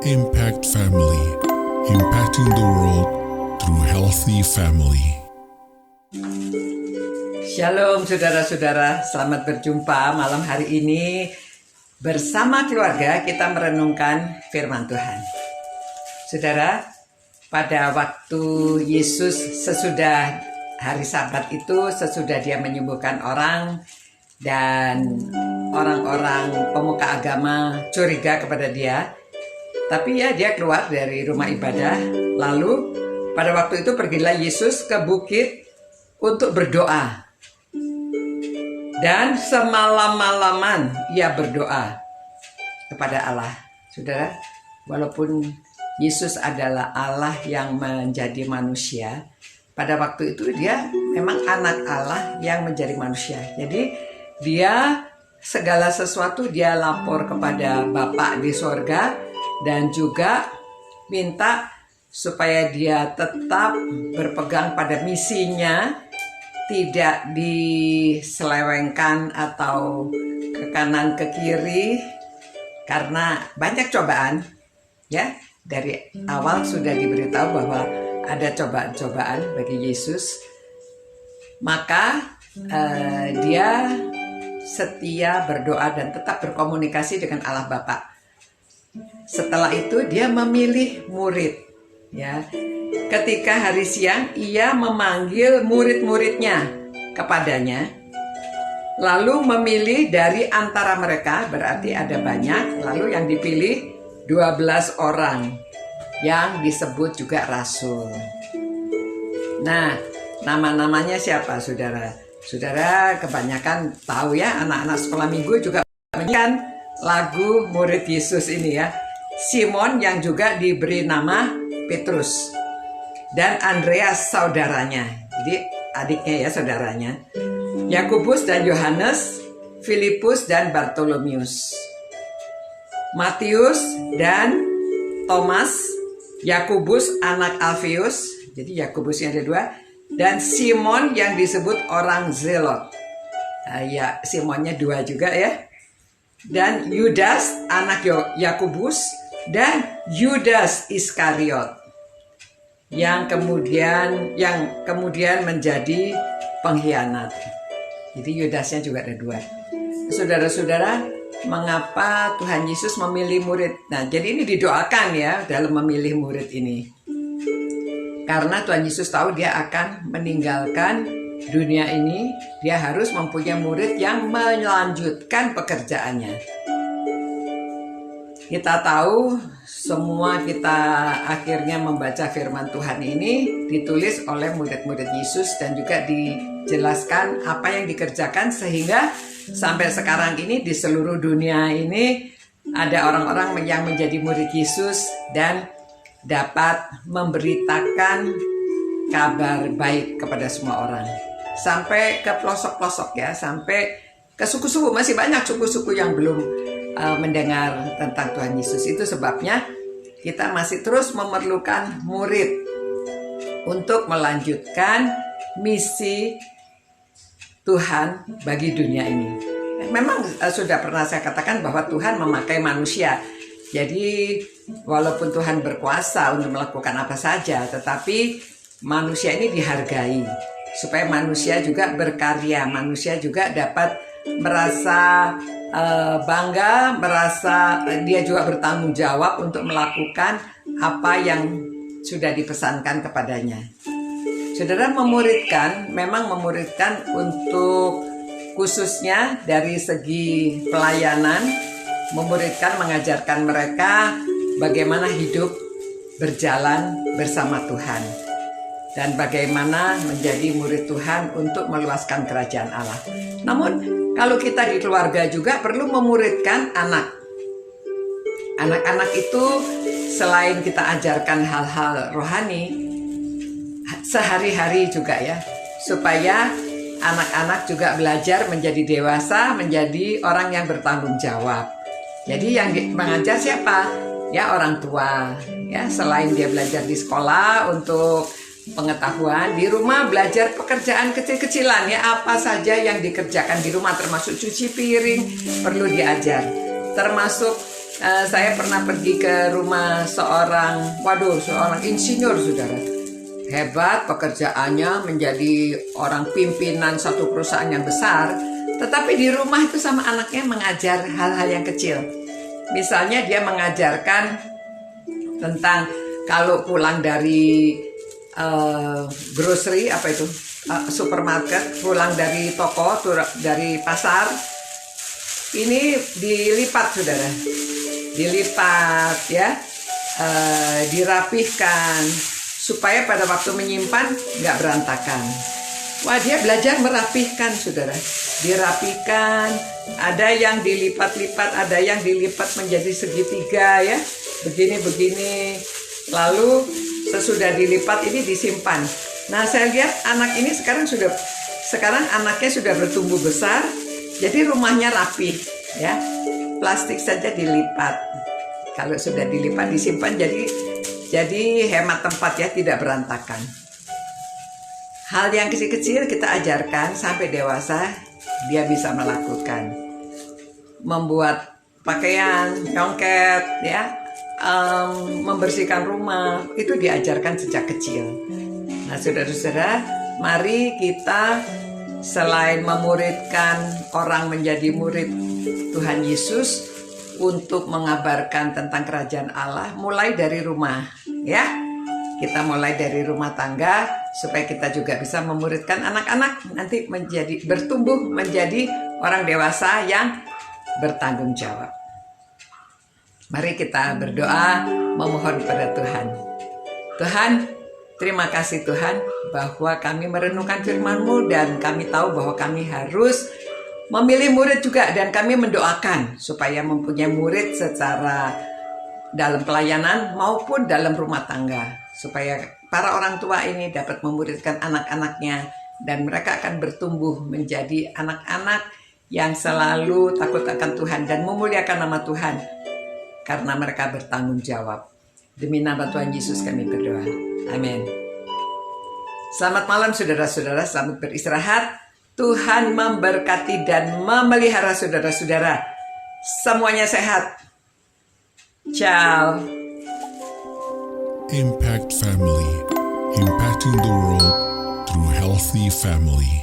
Impact Family, impacting the world through healthy family. Shalom saudara-saudara, selamat berjumpa malam hari ini. Bersama keluarga kita merenungkan firman Tuhan. Saudara, pada waktu Yesus sesudah hari Sabat itu, sesudah dia menyembuhkan orang dan orang-orang pemuka agama curiga kepada dia, tapi dia keluar dari rumah ibadah. Lalu pada waktu itu pergilah Yesus ke bukit untuk berdoa. Dan semalam-malaman ia berdoa kepada Allah. Saudara, walaupun Yesus adalah Allah yang menjadi manusia, pada waktu itu dia memang anak Allah yang menjadi manusia. Jadi dia segala sesuatu dia lapor kepada Bapa di sorga, dan juga minta supaya dia tetap berpegang pada misinya, tidak diselewengkan atau ke kanan ke kiri, karena banyak cobaan. Ya, dari awal sudah diberitahu bahwa ada cobaan-cobaan bagi Yesus. Maka dia setia berdoa dan tetap berkomunikasi dengan Allah Bapa. Setelah itu dia memilih murid. Ya, ketika hari siang ia memanggil murid-muridnya kepadanya, lalu memilih dari antara mereka, berarti ada banyak, lalu yang dipilih 12 orang yang disebut juga rasul. Nah, nama-namanya siapa saudara? Saudara kebanyakan tahu ya, anak-anak sekolah minggu juga menyanyikan lagu murid Yesus ini ya. Simon yang juga diberi nama Petrus, dan Andreas saudaranya, jadi adiknya ya, saudaranya. Yakobus dan Yohanes, Filipus dan Bartolomeus, Matius dan Thomas, Yakobus anak Alfeus, jadi Yakobusnya ada dua, dan Simon yang disebut orang Zelot. Ya, Simonnya dua juga ya. Dan Yudas anak Yakobus, dan Yudas Iskariot yang kemudian menjadi pengkhianat. Jadi Yudasnya juga ada dua. Saudara-saudara, mengapa Tuhan Yesus memilih murid? Nah, jadi ini didoakan ya dalam memilih murid ini. Karena Tuhan Yesus tahu dia akan meninggalkan dunia ini, dia harus mempunyai murid yang melanjutkan pekerjaannya. Kita tahu semua kita akhirnya membaca firman Tuhan ini ditulis oleh murid-murid Yesus, dan juga dijelaskan apa yang dikerjakan, sehingga sampai sekarang ini di seluruh dunia ini ada orang-orang yang menjadi murid Yesus dan dapat memberitakan kabar baik kepada semua orang. Sampai ke pelosok-pelosok ya, sampai ke suku-suku, masih banyak suku-suku yang belum mendengar tentang Tuhan Yesus. Itu sebabnya kita masih terus memerlukan murid untuk melanjutkan misi Tuhan bagi dunia ini. Memang sudah pernah saya katakan bahwa Tuhan memakai manusia. Jadi walaupun Tuhan berkuasa untuk melakukan apa saja, tetapi manusia ini dihargai supaya manusia juga berkarya, manusia juga dapat merasa bangga, merasa dia juga bertanggung jawab untuk melakukan apa yang sudah dipesankan kepadanya. Saudara, memang memuridkan untuk khususnya dari segi pelayanan, memuridkan, mengajarkan mereka bagaimana hidup berjalan bersama Tuhan, dan bagaimana menjadi murid Tuhan untuk meluaskan kerajaan Allah. Namun kalau kita di keluarga juga perlu memuridkan anak. Anak-anak itu selain kita ajarkan hal-hal rohani sehari-hari juga ya, supaya anak-anak juga belajar menjadi dewasa, menjadi orang yang bertanggung jawab. Jadi yang mengajar siapa? Ya, orang tua. Ya, selain dia belajar di sekolah untuk pengetahuan, di rumah belajar pekerjaan kecil-kecilan ya, apa saja yang dikerjakan di rumah, termasuk cuci piring perlu diajar, termasuk Saya pernah pergi ke rumah seorang insinyur, saudara. Hebat pekerjaannya, menjadi orang pimpinan satu perusahaan yang besar. Tetapi di rumah itu sama anaknya mengajar hal-hal yang kecil. Misalnya dia mengajarkan tentang kalau pulang dari grocery, supermarket, pulang dari toko, dari pasar, ini dilipat, saudara. Dilipat ya, dirapihkan supaya pada waktu menyimpan nggak berantakan. Wah, dia belajar merapihkan, saudara. Dirapihkan, ada yang dilipat-lipat, ada yang dilipat menjadi segitiga ya, begini-begini. Lalu sesudah dilipat ini disimpan. Nah, saya lihat anak ini sekarang anaknya sudah bertumbuh besar, jadi rumahnya rapi ya. Plastik saja dilipat. Kalau sudah dilipat disimpan, jadi hemat tempat ya, tidak berantakan. Hal yang kecil-kecil kita ajarkan sampai dewasa, dia bisa melakukan. Membuat pakaian, nyongket ya, membersihkan rumah, itu diajarkan sejak kecil. Nah, saudara-saudara, mari kita selain memuridkan orang menjadi murid Tuhan Yesus, untuk mengabarkan tentang kerajaan Allah, mulai dari rumah ya. Kita mulai dari rumah tangga supaya kita juga bisa memuridkan anak-anak nanti bertumbuh menjadi orang dewasa yang bertanggung jawab. Mari kita berdoa memohon kepada Tuhan. Tuhan, terima kasih Tuhan bahwa kami merenungkan firman-Mu dan kami tahu bahwa kami harus memilih murid juga, dan kami mendoakan supaya mempunyai murid secara dalam pelayanan maupun dalam rumah tangga, supaya para orang tua ini dapat memuridkan anak-anaknya dan mereka akan bertumbuh menjadi anak-anak yang selalu takut akan Tuhan dan memuliakan nama Tuhan karena mereka bertanggung jawab. Demi nama Tuhan Yesus kami berdoa. Amin. Selamat malam saudara-saudara, selamat beristirahat. Tuhan memberkati dan memelihara saudara-saudara. Semuanya sehat. Ciao. Impact Family, impacting the world through healthy family.